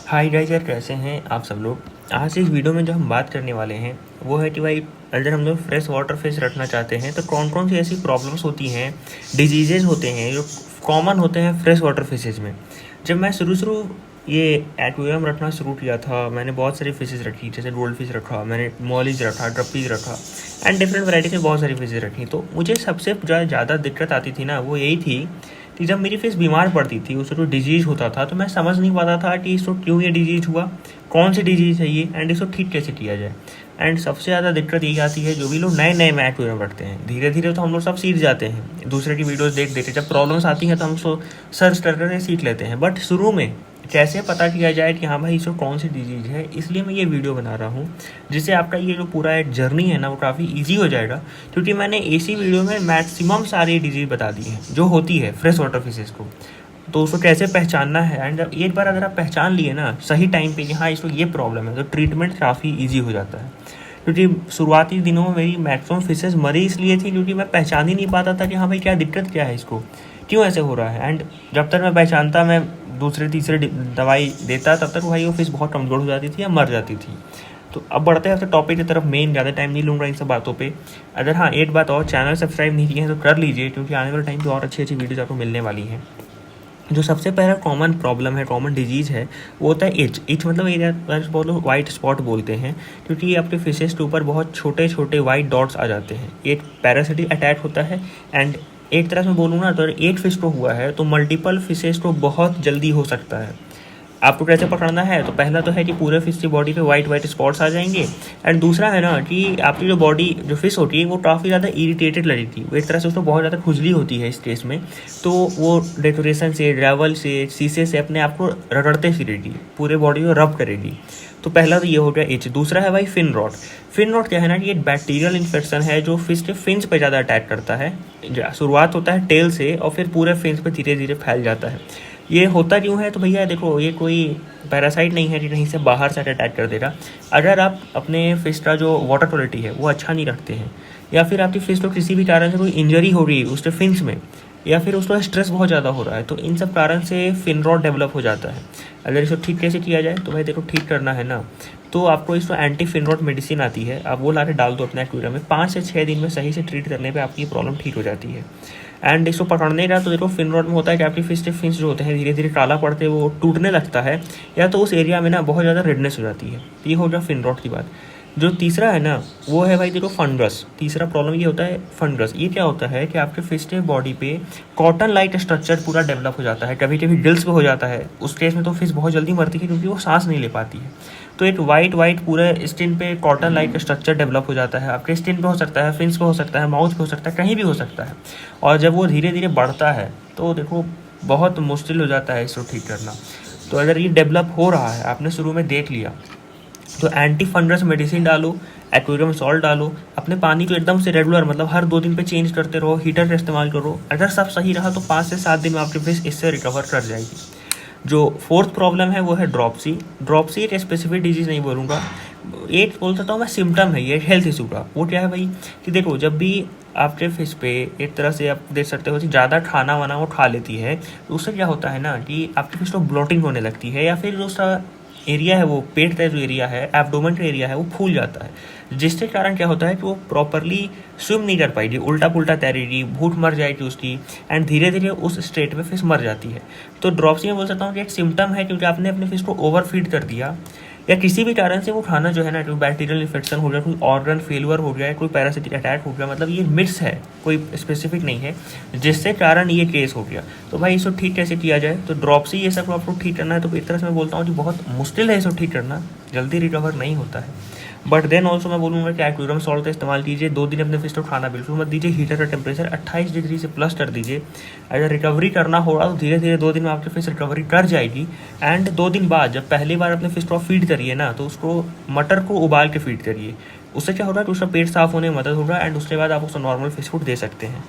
Hi guys यार, कैसे हैं आप सब लोग। आज इस वीडियो में जो हम बात करने वाले हैं वो है कि भाई अगर हम लोग फ्रेश वाटर फिश रखना चाहते हैं तो कौन कौन सी ऐसी प्रॉब्लम्स होती हैं, डिजीजेज होते हैं जो कॉमन होते हैं फ्रेश वाटर फिशेज में। जब मैं शुरू ये एक्वेरियम रखना शुरू किया था, मैंने बहुत सारी फिशेज रखी, जैसे गोल्ड फिश रखा, मैंने मॉलीज रखा, ड्रपीज रखा एंड डिफरेंट वैरायटी में बहुत सारी फिशेज रखी। तो मुझे सबसे ज़्यादा दिक्कत आती थी ना, वो यही थी कि जब मेरी फिश बीमार पड़ती थी, उसको डिजीज होता था, तो मैं समझ नहीं पाता था कि इसको क्यों ये डिजीज हुआ, कौन सी डिजीज है ये एंड इसको ठीक कैसे किया जाए। एंड सबसे ज़्यादा दिक्कत यही आती है, जो भी लोग नए नए मैक वगैरह पढ़ते हैं, धीरे धीरे तो हम लोग सब सीख जाते हैं, दूसरे की वीडियोस देख देख के जब प्रॉब्लम्स आती हैं तो हम उसको सर्च कर कर सीख लेते हैं। बट शुरू में कैसे पता किया जाए कि हाँ भाई इसको कौन सी डिजीज़ है, इसलिए मैं ये वीडियो बना रहा हूँ, जिससे आपका ये जो पूरा एक जर्नी है ना वो काफ़ी ईजी हो जाएगा। क्योंकि मैंने इसी वीडियो में मैक्सिमम सारी डिजीज़ बता दी हैं जो होती है फ्रेश वाटर फिशेज़ को, तो उसको कैसे पहचानना है। एंड एक बार अगर आप पहचान लिए ना सही टाइम पे कि हाँ इसको ये प्रॉब्लम है, तो ट्रीटमेंट काफ़ी ईजी हो जाता है। क्योंकि शुरुआती दिनों में मेरी मैक्सिमम फिशेज़ मरी इसलिए थी क्योंकि मैं पहचान ही नहीं पाता था कि हाँ भाई क्या दिक्कत क्या है, इसको क्यों ऐसे हो रहा है। एंड जब तक मैं पहचानता, मैं दूसरे तीसरे दवाई देता, तब तक भाई वो फिश बहुत कमज़ोर हो जाती थी या मर जाती थी। तो अब बढ़ते हैं टॉपिक की तरफ। मेन ज़्यादा टाइम नहीं लूँगा इन सब बातों पे। अगर हाँ एक बात और, चैनल सब्सक्राइब नहीं किए हैं तो कर लीजिए, क्योंकि आने वाले टाइम पे और अच्छी अच्छी वीडियोज़ आपको मिलने वाली हैं। जो सबसे पहला कॉमन प्रॉब्लम है, कॉमन डिजीज़ है, वो होता है इच। इच मतलब एरिया बोलो वाइट स्पॉट बोलते हैं, क्योंकि ये आपके फिशेस के ऊपर बहुत छोटे छोटे वाइट डॉट्स आ जाते हैं। एक पैरासिटिक अटैक होता है एंड एक तरह से बोलूँ ना तो एक फिश को हुआ है तो मल्टीपल फिशेस को बहुत जल्दी हो सकता है। आपको कैसे पकड़ना है, तो पहला तो है कि पूरे फिश की बॉडी पे वाइट वाइट स्पॉट्स आ जाएंगे। एंड दूसरा है ना कि आपकी जो बॉडी जो फिश होती है वो काफ़ी ज़्यादा इरिटेटेड लगेगी, वो एक तरह से उसको बहुत ज़्यादा खुजली होती है इस केस में। तो वो डेकोरेशन से, ड्राइवल से, शीशे से अपने आप को रगड़ते फिरेगी, पूरे बॉडी को रब करेगी। तो पहला तो ये हो गया इच। दूसरा है भाई फिन रॉट। फिन रॉट क्या है ना कि एक बैक्टीरियल इन्फेक्शन है जो फिश के फिन्स पे ज़्यादा अटैक करता है। शुरुआत होता है टेल से और फिर पूरे फिन्स पे धीरे धीरे फैल जाता है। ये होता क्यों है, तो भैया देखो, ये कोई पैरासाइट नहीं है कि कहीं से बाहर से अटैक कर देगा। अगर आप अपने फिश का जो वाटर क्वालिटी है वो अच्छा नहीं रखते हैं, या फिर आपकी फिश को किसी भी कारण से कोई इंजरी हो रही है उसके फिन्स में, या फिर उसको स्ट्रेस बहुत ज़्यादा हो रहा है, तो इन सब कारण से फिन रॉट डेवलप हो जाता है। अगर इसको ठीक कैसे किया जाए, तो भाई देखो ठीक करना है ना, तो आपको इसको एंटी फिन रॉट मेडिसिन आती है, आप वो ला के डाल दो अपने एक्वेरियम में। 5 से 6 दिन में सही से ट्रीट करने पे आपकी प्रॉब्लम ठीक हो जाती है। एंड इसको पकड़ने का तो देखो फिन रॉट में होता है कि आपकी फिश के फिन्स जो होते हैं धीरे धीरे काला पड़ते हैं, वो टूटने लगता है, या तो उस एरिया में ना बहुत ज़्यादा रेडनेस हो जाती है। ये हो गया फिन रॉट की बात। जो तीसरा है ना वो है भाई देखो फंगस। तीसरा प्रॉब्लम ये होता है फंगस। ये क्या होता है कि आपके फिश के बॉडी पे कॉटन लाइट स्ट्रक्चर पूरा डेवलप हो जाता है, कभी कभी गिल्स पे हो जाता है। उस केस में तो फिश बहुत जल्दी मरती है क्योंकि वो सांस नहीं ले पाती है। तो एक वाइट वाइट पूरे स्किन पे कॉटन लाइट स्ट्रक्चर डेवलप हो जाता है। आपके स्किन पे हो सकता है, फिन्स पे हो सकता है, माउथ पे हो सकता है, कहीं भी हो सकता है। और जब वो धीरे धीरे बढ़ता है तो देखो बहुत मुश्किल हो जाता है इसको ठीक करना। तो अगर ये डेवलप हो रहा है, आपने शुरू में देख लिया, तो एंटी फंगस मेडिसिन डालो, एक्वेरियम सॉल्ट डालो, अपने पानी को एकदम से रेगुलर मतलब हर 2 दिन पे चेंज करते रहो, हीटर का इस्तेमाल करो। अगर सब सही रहा तो 5 से 7 दिन में आपकी फिश इससे रिकवर कर जाएगी। जो फोर्थ प्रॉब्लम है वो है ड्रॉपसी। ड्रॉपसी एक स्पेसिफिक डिजीज़ नहीं बोलूँगा, एक बोल सकता हूँ मैं सिम्टम है ये हेल्थ इशू का। वो क्या है भाई कि देखो, जब भी आपके फिश पे एक तरह से आप देख सकते हो कि ज़्यादा खाना वाना वो खा लेती है, तो उससे क्या होता है ना कि आपकी फिश को ब्लोटिंग होने लगती है, या फिर जो उसका एरिया है, वो पेट का जो एरिया है, एब्डोमेन का एरिया है, वो फूल जाता है, जिसके कारण क्या होता है कि वो प्रॉपरली स्विम नहीं कर पाएगी, उल्टा पुल्टा तैरेगी, भूख मर जाएगी उसकी, एंड धीरे धीरे उस स्टेट में फिश मर जाती है। तो ड्रॉपसी में बोल सकता हूँ कि एक सिम्टम है, क्योंकि आपने अपने फिश को ओवर फीड कर दिया, या किसी भी कारण से वो खाना जो है ना, कोई बैक्टीरियल इन्फेक्शन हो गया, कोई ऑर्गन फेलियर हो गया, कोई पैरासिटिक अटैक हो गया, मतलब ये मिक्स है, कोई स्पेसिफिक नहीं है, जिससे कारण ये केस हो गया। तो भाई इसको ठीक कैसे किया जाए, तो ड्रॉपसी ये सब आपको ठीक करना है तो एक तरह से मैं बोलता हूँ कि बहुत मुश्किल है इसको ठीक करना, जल्दी रिकवर नहीं होता है। बट देन ऑल्सो मैं बोलूँगा कि एक्वेरियम सॉल्ट का इस्तेमाल कीजिए। 2 दिन अपने फिश को खाना बिल्कुल मत दीजिए, हीटर का टेम्परेचर 28 डिग्री से प्लस कर दीजिए। अगर रिकवरी करना होगा तो धीरे धीरे 2 दिन में आपकी फिश रिकवरी कर जाएगी। एंड 2 दिन बाद जब पहली बार अपने फिश को फीड करिए ना, तो उसको मटर को उबाल के फीड करिए। उससे क्या होगा कि उसका पेट साफ होने में मदद होगा, एंड उसके बाद आप उसको नॉर्मल फिश फूड दे सकते हैं।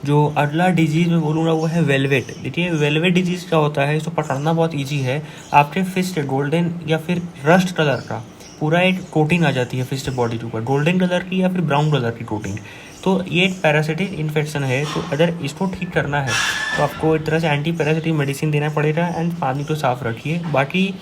जो अगला डिजीज़ मैं बोलूँगा वो है वेलवेट। देखिए वेलवेट डिजीज़ क्या होता है, इसको पकड़ना बहुत ईजी है। आपके फिश के गोल्डन या फिर रस्ट कलर का पूरा एक कोटिंग आ जाती है फिश के बॉडी के ऊपर, गोल्डन कलर की या फिर ब्राउन कलर की कोटिंग। तो ये एक पैरासिटिक इन्फेक्शन है। तो अगर इसको ठीक करना है तो आपको एक तरह से एंटी पैरासिटिक मेडिसिन देना पड़ेगा, एंड पानी को साफ रखिए। बाकी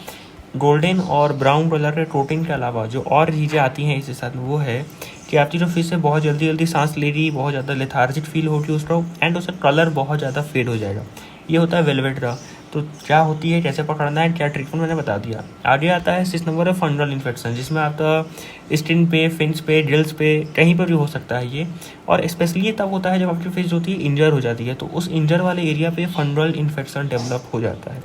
गोल्डन और ब्राउन कलर के प्रोटीन के अलावा जो और चीज़ें आती हैं इसके साथ में वो है कि आपकी जो फिश है बहुत जल्दी जल्दी सांस ले रही, बहुत ज़्यादा लेथार्जिक फील होगी उसको, एंड उसका कलर बहुत ज़्यादा फेड हो जाएगा। ये होता है वेलवेट का। तो क्या होती है, कैसे पकड़ना है, क्या ट्रीटमेंट मैंने बता दिया। आगे आता है 6 नंबर है फंगल इन्फेक्शन, जिसमें आपका स्किन पे, फिन्स पे, ड्रिल्स पे, कहीं पर भी हो सकता है ये। और स्पेशली ये तब होता है जब आपकी फिश होती है इंजर हो जाती है, तो उस इंजर वाले एरिया पे फंगल इन्फेक्शन डेवलप हो जाता है।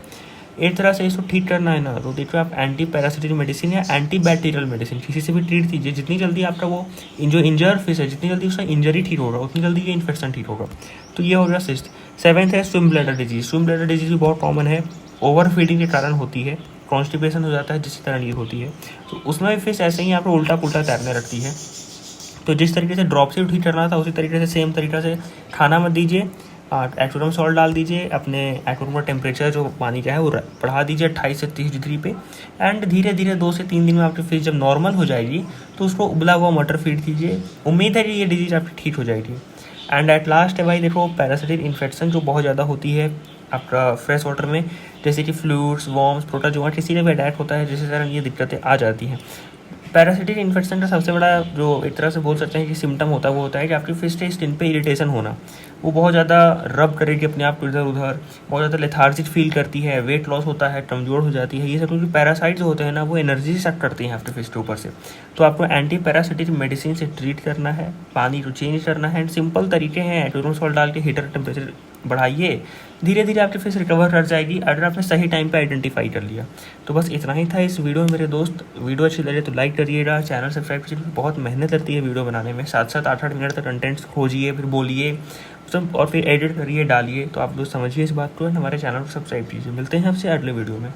एक तरह से इसको ठीक करना है ना, तो देखिए आप एंटी पैरासिटिक मेडिसिन या एंटी बैक्टीरियल मेडिसिन किसी से भी ट्रीट कीजिए। जितनी जल्दी आपका वो जो इंजर फिश है, जितनी जल्दी उसका इंजरी ठीक होगा उतनी जल्दी ये इन्फेक्शन ठीक होगा। तो ये हो गया 6th। 7th है swim bladder disease. Swim bladder disease भी बहुत कॉमन है, ओवर फीडिंग के कारण होती है, कॉन्स्टिपेशन हो जाता है जिसके कारण ये होती है। तो उसमें भी फिश ऐसे ही आपको उल्टा पुल्टा तैरने रखती है। तो जिस तरीके से ड्रॉप से ठीक करना था उसी तरीके से सेम तरीका से खाना मत दीजिए, एक्वेरियम सॉल्ट डाल दीजिए, अपने एक्वेरियम का टेम्परेचर जो पानी का है वो बढ़ा दीजिए 28 से 30 डिग्री पे, एंड धीरे धीरे 2 से 3 दिन में आपकी फिश जब नॉर्मल हो जाएगी तो उसको उबला हुआ मटर फीड कीजिए। उम्मीद है कि ये डिजीज आपकी ठीक हो जाएगी। एंड एट लास्ट है भाई देखो पैरासिटिक इन्फेक्शन जो बहुत ज़्यादा होती है आपका फ्रेश वाटर में, जैसे कि फ्लूइड्स, वॉर्म्स, प्रोटोजोआ, किसी ने भी अटैक होता है जिसके कारण ये दिक्कतें आ जाती हैं। पैरासिटिक इन्फेक्शन का सबसे बड़ा जो एक तरह से बोल सकते हैं कि सिम्टम होता है वो होता है कि आपकी फिश के स्किन पे इरिटेशन होना, वो बहुत ज़्यादा रब करेगी अपने आप को इधर उधर, बहुत ज़्यादा लेथार्जिक फील करती है, वेट लॉस होता है, कमजोर हो जाती है। ये सब क्योंकि पैरासाइट्स होते हैं ना वो एनर्जी सक करते हैं आपके फिश के ऊपर से। तो आपको एंटी पैरासिटिक मेडिसिन से ट्रीट करना है, पानी को चेंज करना है, एंड सिंपल तरीके हैं एक्वेरियम सॉल्ट डाल के हीटर टेम्परेचर बढ़ाइए, धीरे धीरे आपकी फिश रिकवर कर जाएगी अगर आपने सही टाइम पे आइडेंटिफाई कर लिया। तो बस इतना ही था इस वीडियो में मेरे दोस्त। वीडियो अच्छी लगे तो लाइक करिएगा, चैनल सब्सक्राइब कीजिए, बहुत मेहनत लगती है वीडियो बनाने में, 7-7 8-8 मिनट तक कंटेंट्स खोजिए, फिर बोलिए सब, और फिर एडिट करिए, डालिए। तो आप लोग समझिए इस बात को, हमारे चैनल को सब्सक्राइब कीजिए। मिलते हैं आपसे अगले वीडियो में।